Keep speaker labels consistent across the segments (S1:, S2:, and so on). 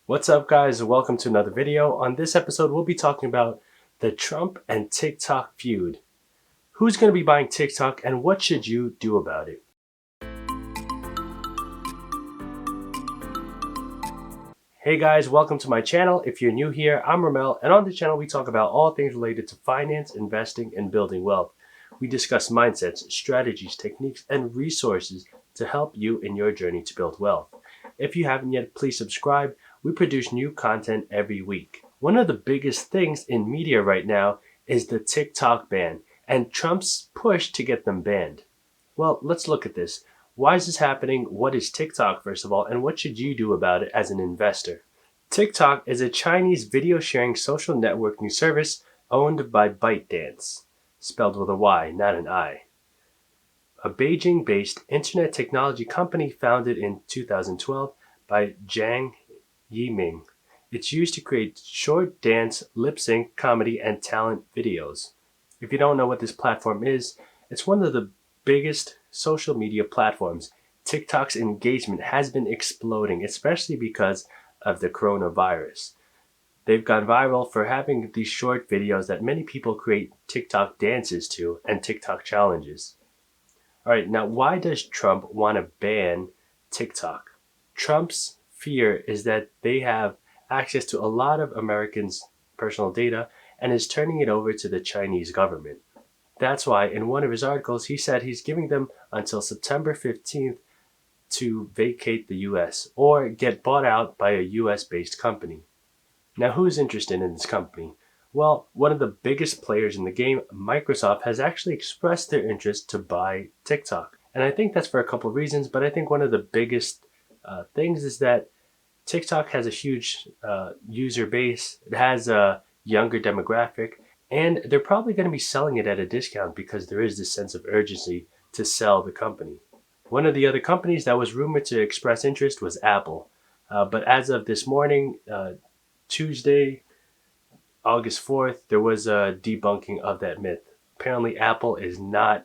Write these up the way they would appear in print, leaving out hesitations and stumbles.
S1: What's up, guys? Welcome to another video. On this episode, we'll be talking about the Trump and TikTok feud. Who's going to be buying TikTok and what should you do about it? Hey guys, welcome to my channel. If you're new here, I'm Romel, and on the channel we talk about all things related to finance, investing, and building wealth. We discuss mindsets, strategies, techniques, and resources to help you in your journey to build wealth. If you haven't yet, please subscribe. We produce new content every week. One of the biggest things in media right now is the TikTok ban and Trump's push to get them banned. Well, let's look at this. Why is this happening? What is TikTok, first of all, and what should you do about it as an investor? TikTok is a Chinese video sharing social networking service owned by ByteDance, spelled with a Y, not an I. A Beijing-based internet technology company founded in 2012 by Zhang Yiming. It's used to create short dance, lip-sync, comedy, and talent videos. If you don't know what this platform is, it's one of the biggest social media platforms. TikTok's engagement has been exploding, especially because of the coronavirus. They've gone viral for having these short videos that many people create TikTok dances to and TikTok challenges. All right, now why does Trump want to ban TikTok? Trump's fear is that they have access to a lot of Americans' personal data and is turning it over to the Chinese government. That's why in one of his articles, he said he's giving them until September 15th to vacate the US or get bought out by a US-based company. Now, who's interested in this company? Well, one of the biggest players in the game, Microsoft, has actually expressed their interest to buy TikTok. And I think that's for a couple of reasons, but I think one of the biggest things is that TikTok has a huge user base. It has a younger demographic, and they're probably going to be selling it at a discount because there is this sense of urgency to sell the company. One of the other companies that was rumored to express interest was Apple. But as of this morning, Tuesday, August 4th, there was a debunking of that myth. Apparently, Apple is not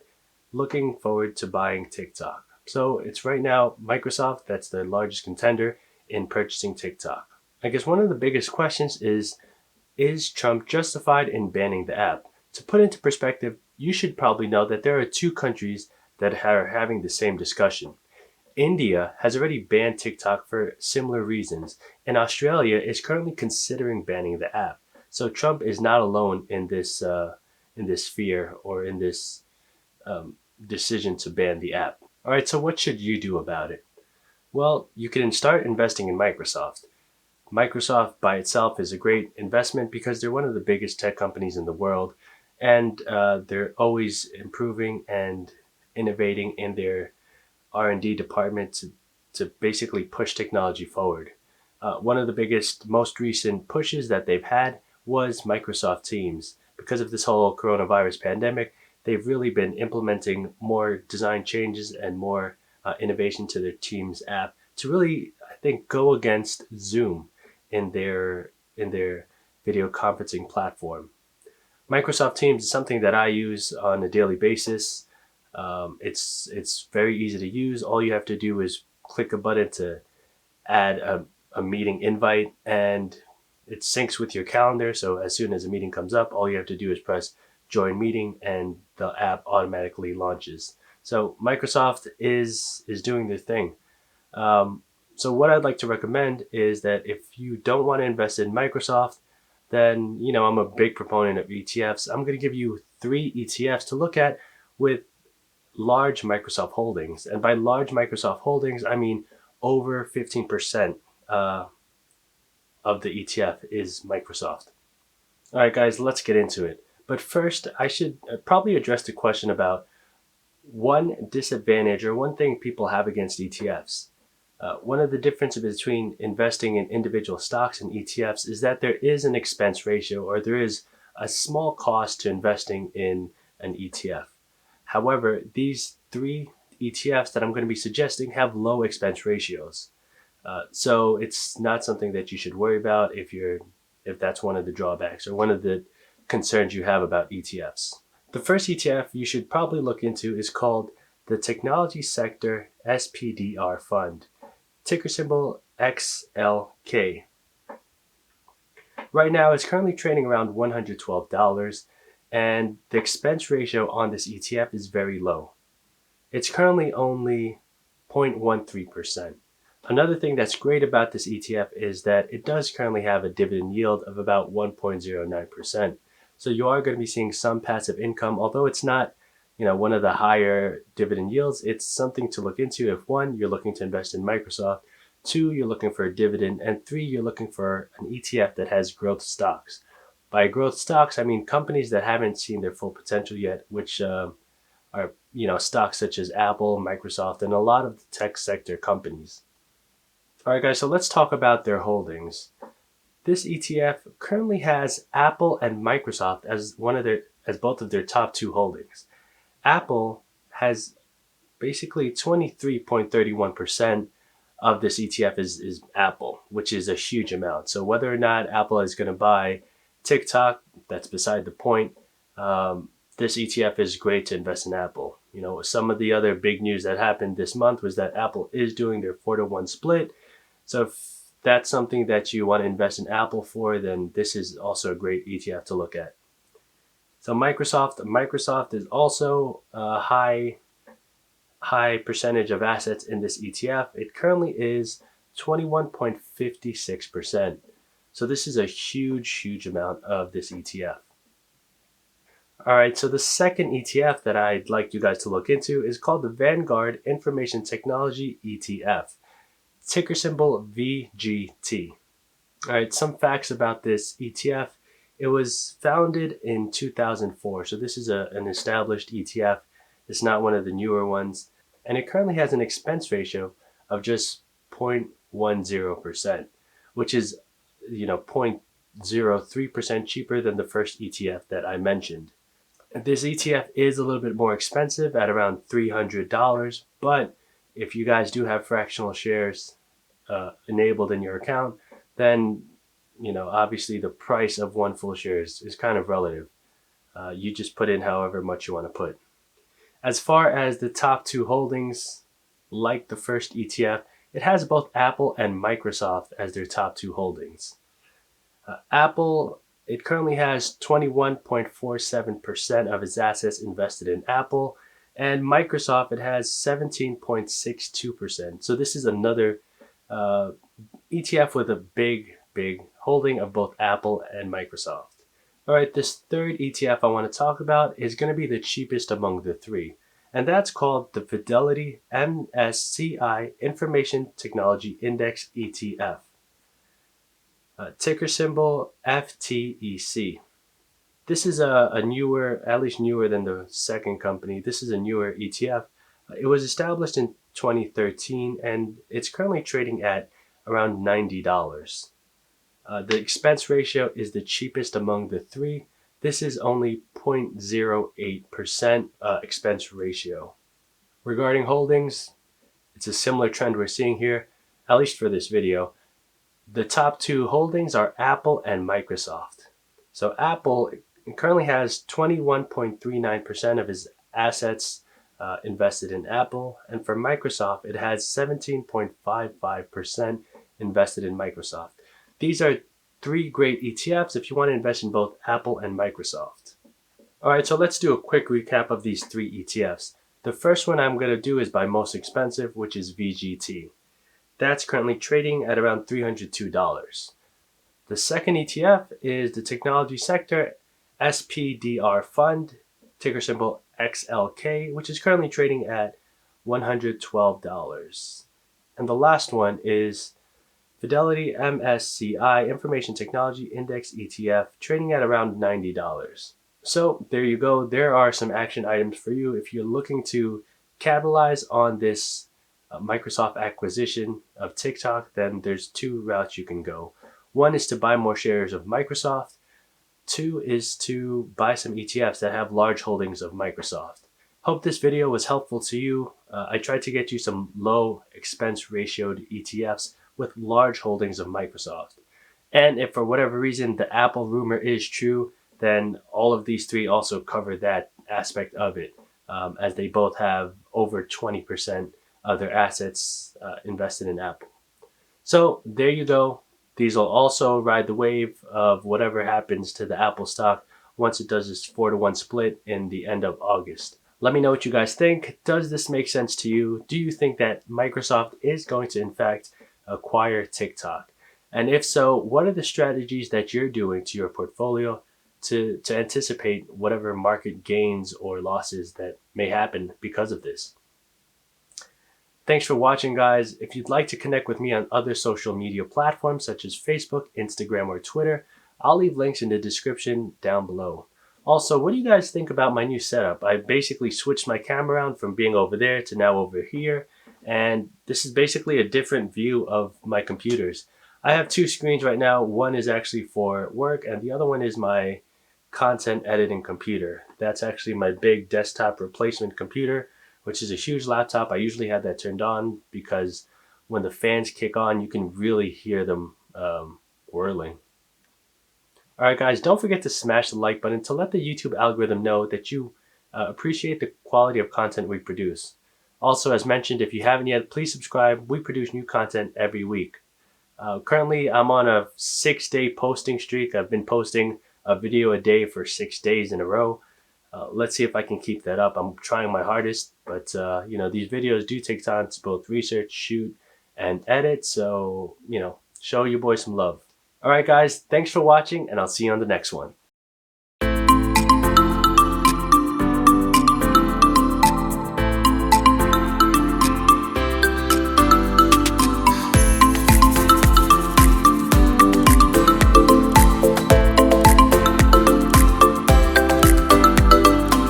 S1: looking forward to buying TikTok. So it's right now Microsoft that's the largest contender in purchasing TikTok. I guess one of the biggest questions is Trump justified in banning the app? To put into perspective, you should probably know that there are two countries that are having the same discussion. India has already banned TikTok for similar reasons, and Australia is currently considering banning the app. So Trump is not alone in this fear or in this decision to ban the app. All right, so what should you do about it? Well, you can start investing in Microsoft. Microsoft by itself is a great investment because they're one of the biggest tech companies in the world, and they're always improving and innovating in their R&D department to basically push technology forward. One of the biggest, most recent pushes that they've had was Microsoft Teams. Because of this whole coronavirus pandemic, they've really been implementing more design changes and more innovation to their Teams app to really, I think, go against Zoom in their video conferencing platform. Microsoft Teams is something that I use on a daily basis. It's very easy to use. All you have to do is click a button to add a meeting invite, and it syncs with your calendar. So as soon as a meeting comes up, all you have to do is press join meeting and the app automatically launches. So Microsoft is doing their thing. So what I'd like to recommend is that if you don't want to invest in Microsoft, then, I'm a big proponent of ETFs. I'm going to give you 3 ETFs to look at with large Microsoft holdings. And by large Microsoft holdings, I mean over 15% of the ETF is Microsoft. All right, guys, let's get into it. But first, I should probably address the question about one disadvantage or one thing people have against ETFs. One of the differences between investing in individual stocks and ETFs is that there is an expense ratio, or there is a small cost to investing in an ETF. However, these 3 ETFs that I'm going to be suggesting have low expense ratios. So it's not something that you should worry about if that's one of the drawbacks or one of the concerns you have about ETFs. The first ETF you should probably look into is called the Technology Sector SPDR Fund, ticker symbol XLK. Right now, it's currently trading around $112, and the expense ratio on this ETF is very low. It's currently only 0.13%. Another thing that's great about this ETF is that it does currently have a dividend yield of about 1.09%. So you are going to be seeing some passive income, although it's not, one of the higher dividend yields. It's something to look into if one, you're looking to invest in Microsoft, two, you're looking for a dividend, and three, you're looking for an ETF that has growth stocks. By growth stocks, I mean companies that haven't seen their full potential yet, which are stocks such as Apple, Microsoft, and a lot of the tech sector companies. All right, guys, so let's talk about their holdings. This ETF currently has Apple and Microsoft as both of their top two holdings. Apple has basically 23.31% of this ETF is Apple, which is a huge amount. So whether or not Apple is going to buy TikTok, that's beside the point. This ETF is great to invest in Apple. Some of the other big news that happened this month was that Apple is doing their 4-to-1 split. So if that's something that you want to invest in Apple for, then this is also a great ETF to look at. So Microsoft is also a high percentage of assets in this ETF. It currently is 21.56%. So this is a huge amount of this ETF. All right, so the second ETF that I'd like you guys to look into is called the Vanguard Information Technology ETF, ticker symbol VGT. All right, some facts about this ETF. It was founded in 2004, so this is an established ETF. It's not one of the newer ones, and it currently has an expense ratio of just 0.10%, which is 0.03% cheaper than the first ETF that I mentioned. This ETF is a little bit more expensive at around $300, but if you guys do have fractional shares enabled in your account, then obviously the price of one full share is kind of relative. You just put in however much you want to put. As far as the top two holdings, like the first ETF, it has both Apple and Microsoft as their top two holdings. Apple, it currently has 21.47% of its assets invested in Apple, and Microsoft, it has 17.62%. So this is another ETF with a big holding of both Apple and Microsoft. All right, this third ETF I want to talk about is going to be the cheapest among the three, and that's called the Fidelity MSCI Information Technology Index ETF. Ticker symbol FTEC. This is a newer, at least newer than the second company. This is a newer ETF. It was established in 2013, and it's currently trading at around $90. The expense ratio is the cheapest among the three. This is only 0.08% expense ratio. Regarding holdings, it's a similar trend we're seeing here, at least for this video. The top two holdings are Apple and Microsoft. So Apple currently has 21.39% of its assets invested in Apple, and for Microsoft, it has 17.55% invested in Microsoft. These are three great ETFs if you want to invest in both Apple and Microsoft. All right, so let's do a quick recap of these three ETFs. The first one I'm going to do is by most expensive, which is VGT. That's currently trading at around $302. The second ETF is the technology sector SPDR Fund, ticker symbol XLK, which is currently trading at $112. And the last one is Fidelity MSCI Information Technology Index ETF, trading at around $90. So there you go. There are some action items for you if you're looking to capitalize on this Microsoft acquisition of TikTok. Then there's two routes you can go. One is to buy more shares of Microsoft. Two is to buy some ETFs that have large holdings of Microsoft. Hope this video was helpful to you. I tried to get you some low expense ratioed ETFs with large holdings of Microsoft. And if for whatever reason the Apple rumor is true, then all of these three also cover that aspect of it, as they both have over 20% of their assets invested in Apple. So there you go. These will also ride the wave of whatever happens to the Apple stock once it does its 4-to-1 split in the end of August. Let me know what you guys think. Does this make sense to you? Do you think that Microsoft is going to, in fact, acquire TikTok? And if so, what are the strategies that you're doing to your portfolio to anticipate whatever market gains or losses that may happen because of this? Thanks for watching, guys. If you'd like to connect with me on other social media platforms such as Facebook, Instagram, or Twitter, I'll leave links in the description down below. Also, what do you guys think about my new setup? I basically switched my camera around from being over there to now over here, and this is basically a different view of my computers. I have two screens right now. One is actually for work, and the other one is my content editing computer. That's actually my big desktop replacement computer, which is a huge laptop. I usually have that turned on because when the fans kick on, you can really hear them whirling. Alright guys, don't forget to smash the like button to let the YouTube algorithm know that you appreciate the quality of content we produce. Also, as mentioned, if you haven't yet, please subscribe. We produce new content every week. Currently, I'm on a 6-day posting streak. I've been posting a video a day for 6 days in a row. Let's see if I can keep that up. I'm trying my hardest, but you know, these videos do take time to both research, shoot, and edit. So, you know, show your boy some love. All right, guys, thanks for watching, and I'll see you on the next one.